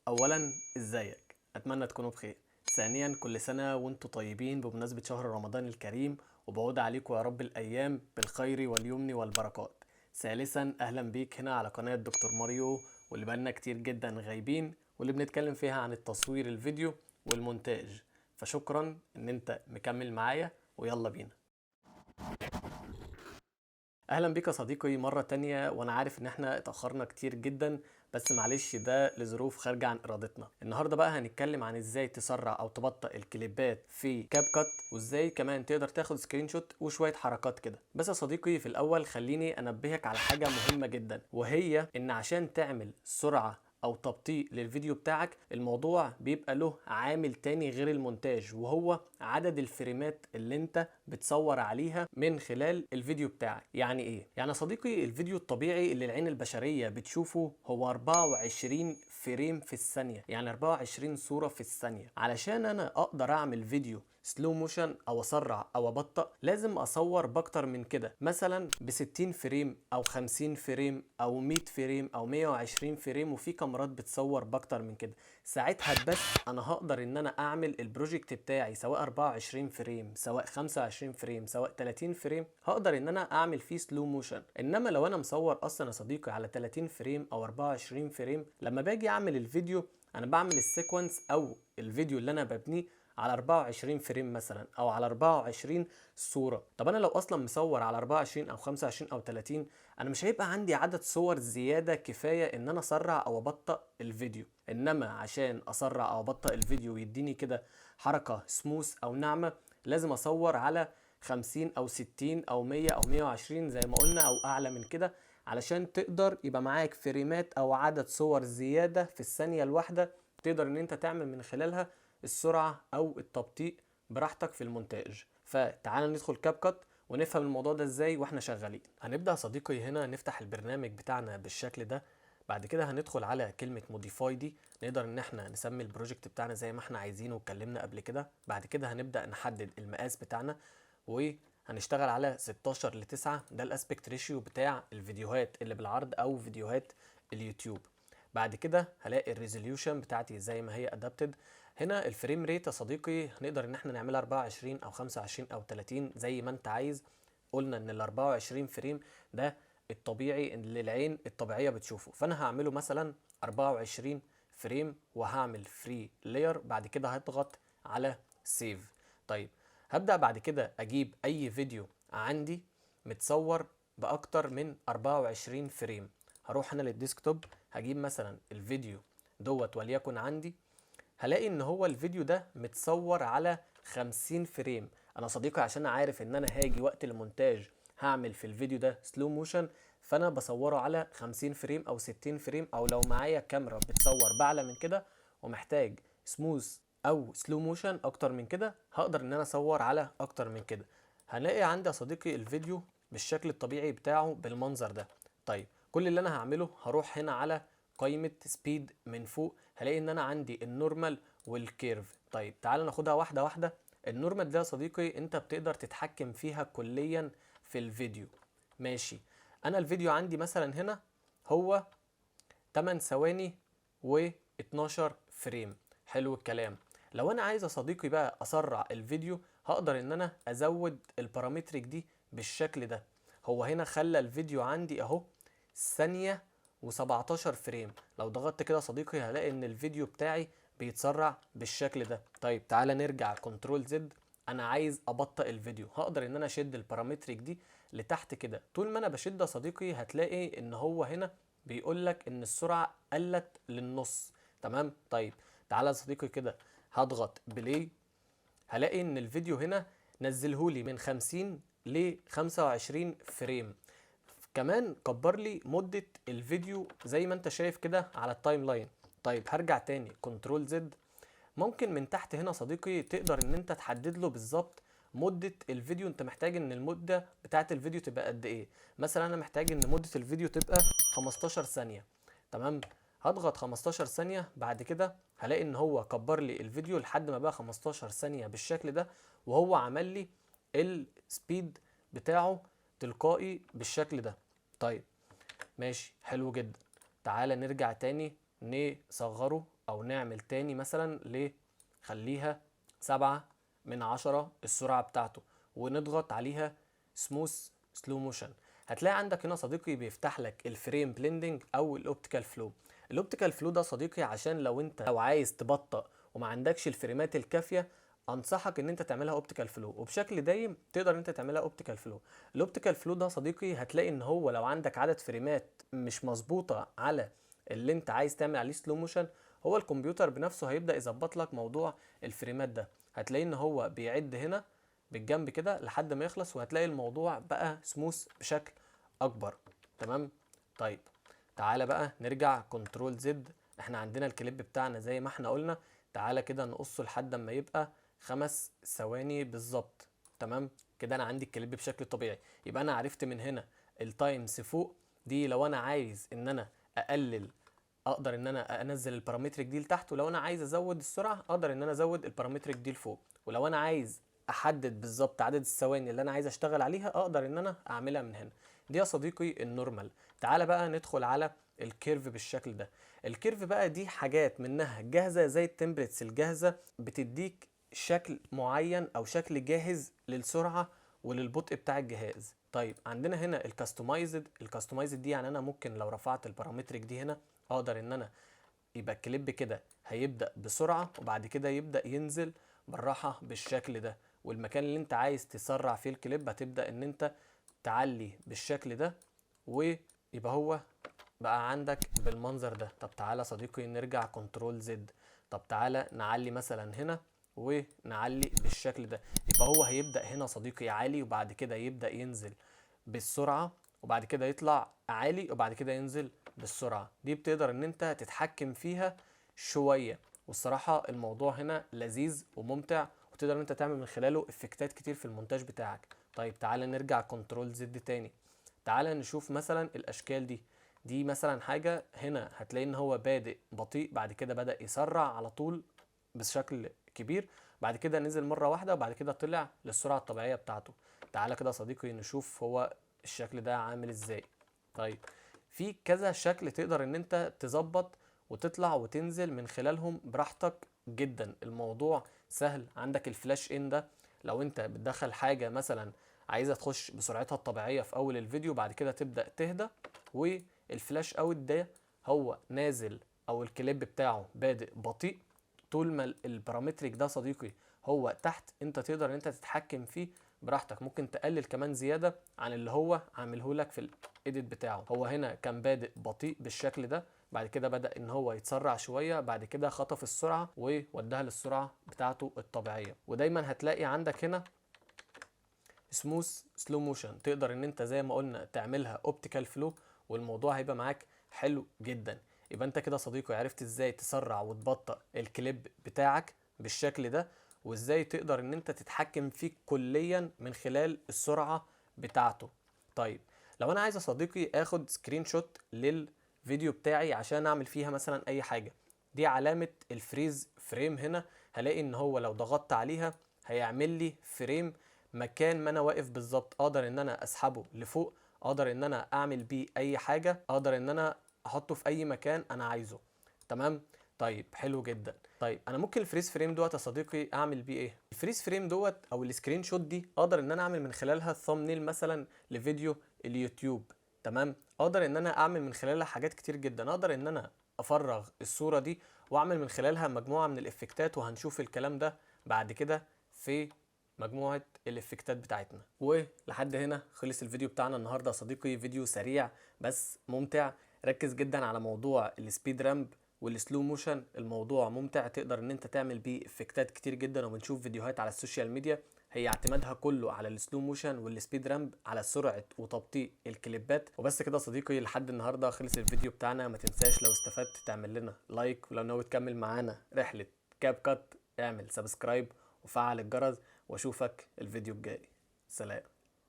اولا ازيك، اتمنى تكونوا بخير. ثانيا كل سنه وانتم طيبين بمناسبه شهر رمضان الكريم، وبعود عليكم يا رب الايام بالخير واليمن والبركات. ثالثا اهلا بيك هنا على قناه دكتور ماريو، واللي بقالنا كتير جدا غايبين، واللي بنتكلم فيها عن التصوير الفيديو والمونتاج. فشكرا ان انت مكمل معايا، ويلا بينا. اهلا بيك يا صديقي مرة تانية، وانا عارف ان احنا اتأخرنا كتير جدا، بس معلش ده لظروف خارجة عن ارادتنا. النهاردة بقى هنتكلم عن ازاي تسرع او تبطئ الكليبات في كاب كات، وازاي كمان تقدر تاخد سكرين شوت وشوية حركات كده. بس يا صديقي في الاول خليني انبهك على حاجة مهمة جدا، وهي ان عشان تعمل سرعة او تبطيء للفيديو بتاعك، الموضوع بيبقى له عامل تاني غير المونتاج، وهو عدد الفريمات اللي انت بتصور عليها من خلال الفيديو بتاعك. يعني ايه؟ يعني يا صديقي الفيديو الطبيعي اللي العين البشرية بتشوفه هو 24 فريم في الثانية، يعني 24 صورة في الثانية. علشان انا اقدر اعمل فيديو سلو موشن او اسرع او ابطأ، لازم اصور باكتر من كده، مثلا ب 60 فريم او 50 فريم او 100 فريم او 120 فريم، وفي كاميرات بتصور باكتر من كده. ساعتها بس انا هقدر ان انا اعمل البروجكت بتاعي، سواء 24 فريم سواء 25 فريم سواء 30 فريم، هقدر ان انا اعمل فيه سلو موشن. انما لو انا مصور اصلا يا صديقي على 30 فريم او 24 فريم، لما باجي اعمل الفيديو انا بعمل السيكونس او الفيديو اللي انا ببنيه على 24 فريم مثلا، او على 24 صورة. طب انا لو اصلا مصور على 24 او 25 او 30، انا مش هيبقى عندي عدد صور زيادة كفاية ان انا اسرع او ابطئ الفيديو. انما عشان اسرع او ابطئ الفيديو ويديني كده حركة سموث او ناعمة، لازم اصور على 50 او 60 او 100 او 120 زي ما قلنا، او اعلى من كده، علشان تقدر يبقى معاك فريمات او عدد صور زيادة في الثانية الواحدة، تقدر ان انت تعمل من خلالها السرعة او التبطيء براحتك في المونتاج. فتعال ندخل كاب كات ونفهم الموضوع ده ازاي واحنا شغالين. هنبدأ يا صديقي هنا نفتح البرنامج بتاعنا بالشكل ده. بعد كده هندخل على كلمة موديفاي دي، نقدر ان احنا نسمي البروجكت بتاعنا زي ما احنا عايزينه واتكلمنا قبل كده. بعد كده هنبدأ نحدد المقاس بتاعنا، وهنشتغل على 16 ل 9، ده الاسبكت ريشيو بتاع الفيديوهات اللي بالعرض او فيديوهات اليوتيوب. بعد كده هلاقي الريزوليوشن بتاعتي زي ما هي ادابتد. هنا الفريم ريت يا صديقي هنقدر ان احنا نعملها 24 او 25 او 30 زي ما انت عايز. قلنا ان ال 24 فريم ده الطبيعي اللي العين الطبيعيه بتشوفه، فانا هعمله مثلا 24 فريم وهعمل فري لاير. بعد كده هضغط على سيف. طيب هبدأ بعد كده اجيب اي فيديو عندي متصور باكتر من 24 فريم. هروح هنا للديسكتوب، هجيب مثلا الفيديو دوت وليكن عندي، هلاقي ان هو الفيديو ده متصور على 50 فريم. انا صديقي عشان عارف ان انا هاجي وقت المونتاج هعمل في الفيديو ده سلو موشن، فانا بصوره على 50 فريم او 60 فريم، او لو معايا كاميرا بتصور باعلى من كده ومحتاج سموث او سلو موشن اكتر من كده، هقدر ان انا اصور على اكتر من كده. هنلاقي عندي يا صديقي الفيديو بالشكل الطبيعي بتاعه بالمنظر ده. طيب كل اللي انا هعمله هروح هنا على قائمة سبيد من فوق، هلاقي ان انا عندي النورمال والكيرف. طيب تعال ناخدها واحدة واحدة. النورمال ده يا صديقي انت بتقدر تتحكم فيها كليا في الفيديو. ماشي، انا الفيديو عندي مثلا هنا هو 8 ثواني و12 فريم. حلو الكلام. لو انا عايز يا صديقي بقى اسرع الفيديو، هقدر ان انا ازود البارامتريك دي بالشكل ده. هو هنا خلى الفيديو عندي اهو ثانية و17 فريم. لو ضغطت كده يا صديقي هلاقي ان الفيديو بتاعي بيتسرع بالشكل ده. طيب تعالى نرجع كنترول زد. انا عايز ابطئ الفيديو، هقدر ان انا اشد البارامتريك دي لتحت كده. طول ما انا بشد يا صديقي هتلاقي ان هو هنا بيقول لك ان السرعه قلت للنص. تمام. طيب تعالى يا صديقي كده هضغط بلاي، هلاقي ان الفيديو هنا نزلهولي من 50 ل 25 فريم. كمان كبر لي مده الفيديو زي ما انت شايف كده على التايم لاين. طيب هرجع تاني كنترول زد. ممكن من تحت هنا صديقي تقدر ان انت تحدد له بالظبط مدة الفيديو. انت محتاج ان المدة بتاعة الفيديو تبقى قد ايه. مثلا انا محتاج ان مدة الفيديو تبقى 15 ثانية. تمام. هضغط 15 ثانية، بعد كده هلاقي ان هو كبر لي الفيديو لحد ما بقى 15 ثانية بالشكل ده، وهو عمل لي السبيد بتاعه تلقائي بالشكل ده. طيب ماشي، حلو جدا. تعالى نرجع تاني نصغره او نعمل تاني مثلا خليها 7/10 السرعة بتاعته، ونضغط عليها سموث سلو موشن. هتلاقي عندك هنا صديقي بيفتح لك الفريم بلندنج او الاوبتيكال فلو. الاوبتيكال فلو ده صديقي عشان لو عايز تبطأ وما عندكش الفريمات الكافية، انصحك ان انت تعملها اوبتيكال فلو، وبشكل دايم تقدر انت تعملها اوبتيكال فلو. الاوبتيكال فلو ده صديقي هتلاقي ان هو لو عندك عدد فريمات مش مظبوطه على اللي انت عايز تعمل عليه سلو موشن، هو الكمبيوتر بنفسه هيبدا يظبط لك موضوع الفريمات ده. هتلاقي ان هو بيعد هنا بالجنب كده لحد ما يخلص، وهتلاقي الموضوع بقى سموث بشكل اكبر. تمام. طيب تعالى بقى نرجع كنترول زد. احنا عندنا الكليب بتاعنا زي ما احنا قلنا، تعالى كده نقصه لحد ما يبقى 5 ثواني بالظبط. تمام كده انا عندي الكليب بشكل طبيعي. يبقى انا عرفت من هنا التايمز فوق دي لو انا عايز ان انا اقلل، اقدر ان انا انزل البارامترك دي لتحت، ولو انا عايز ازود السرعه اقدر ان انا ازود البارامترك دي لفوق، ولو انا عايز احدد بالظبط عدد الثواني اللي انا عايز اشتغل عليها اقدر ان انا اعملها من هنا. دي يا صديقي النورمال. تعالى بقى ندخل على الكيرف بالشكل ده. الكيرف بقى دي حاجات منها جاهزه زي التمبلتس الجاهزه، بتديك شكل معين او شكل جاهز للسرعه وللبطء بتاع الجهاز. طيب عندنا هنا الكاستمايزد دي يعني انا ممكن لو رفعت البارامترك دي هنا اقدر ان انا يبقى الكليب كده هيبدأ بسرعة وبعد كده يبدأ ينزل بالراحة بالشكل ده، والمكان اللي انت عايز تسرع فيه الكليب هتبدأ ان انت تعلي بالشكل ده، ويبقى هو بقى عندك بالمنظر ده. طب تعالى صديقي نرجع كنترول زد. طب تعالى نعلي مثلا هنا ونعلي بالشكل ده، يبقى هو هيبدأ هنا صديقي عالي وبعد كده يبدأ ينزل بالسرعة، وبعد كده يطلع عالي وبعد كده ينزل بالسرعة. دي بتقدر ان انت تتحكم فيها شوية، والصراحة الموضوع هنا لذيذ وممتع، وتقدر ان انت تعمل من خلاله افكتات كتير في المونتاج بتاعك. طيب تعالى نرجع كنترول زد تاني. تعالى نشوف مثلا الاشكال دي مثلا حاجة هنا هتلاقي ان هو بادئ بطيء بعد كده بدأ يسرع على طول بشكل كبير، بعد كده نزل مرة واحدة وبعد كده طلع للسرعة الطبيعية بتاعته. تعالى كده صديقي نشوف هو الشكل ده عامل ازاي. طيب في كذا شكل تقدر ان انت تظبط وتطلع وتنزل من خلالهم براحتك جدا. الموضوع سهل. عندك الفلاش ان ده لو انت بتدخل حاجة مثلا عايزة تخش بسرعتها الطبيعية في اول الفيديو بعد كده تبدأ تهدى، والفلاش اوت ده هو نازل او الكليب بتاعه بادئ بطيء، طول ما البارامتريك ده صديقي هو تحت انت تقدر ان انت تتحكم فيه براحتك. ممكن تقلل كمان زيادة عن اللي هو عامله لك في الايديت بتاعه. هو هنا كان بادئ بطيء بالشكل ده، بعد كده بدأ ان هو يتسرع شوية، بعد كده خطف السرعة ووداها للسرعة بتاعته الطبيعية. ودايما هتلاقي عندك هنا سموث سلو موشن، تقدر ان انت زي ما قلنا تعملها اوبتيكال فلو، والموضوع هيبقى معاك حلو جدا. يبقى انت كده صديقي عرفت ازاي تسرع وتبطئ الكليب بتاعك بالشكل ده، وازاي تقدر ان انت تتحكم فيه كليا من خلال السرعة بتاعته. طيب لو انا عايز يا صديقي اخد سكرين شوت للفيديو بتاعي عشان اعمل فيها مثلا اي حاجة، دي علامة الفريز فريم. هنا هلاقي ان هو لو ضغطت عليها هيعمل لي فريم مكان ما انا واقف بالظبط، اقدر ان انا اسحبه لفوق، اقدر ان انا اعمل بيه اي حاجة، اقدر ان انا احطه في اي مكان انا عايزه. تمام. طيب حلو جدا. طيب انا ممكن الفريز فريم دوت يا صديقي اعمل بيه ايه؟ الفريز فريم دوت او السكرين شوت دي اقدر ان انا اعمل من خلالها ثامنيل مثلا لفيديو اليوتيوب. تمام. اقدر ان انا اعمل من خلالها حاجات كتير جدا. اقدر ان انا افرغ الصورة دي واعمل من خلالها مجموعة من الافكتات، وهنشوف الكلام ده بعد كده في مجموعة الافكتات بتاعتنا. ولحد هنا خلص الفيديو بتاعنا النهاردة يا صديقي. فيديو سريع بس ممتع. ركز جدا على موضوع السبيد رامب والسلو موشن. الموضوع ممتع، تقدر ان انت تعمل بيه افكتات كتير جدا، وبنشوف فيديوهات على السوشيال ميديا هي اعتمادها كله على السلو موشن والسبيد رامب على سرعة وتبطيء الكليبات. وبس كده يا صديقي لحد النهاردة خلص الفيديو بتاعنا. ما تنساش لو استفدت تعمل لنا لايك، ولو ناوي تكمل معانا رحلة كاب كات اعمل سبسكرايب وفعل الجرس، واشوفك الفيديو الجاي. سلام.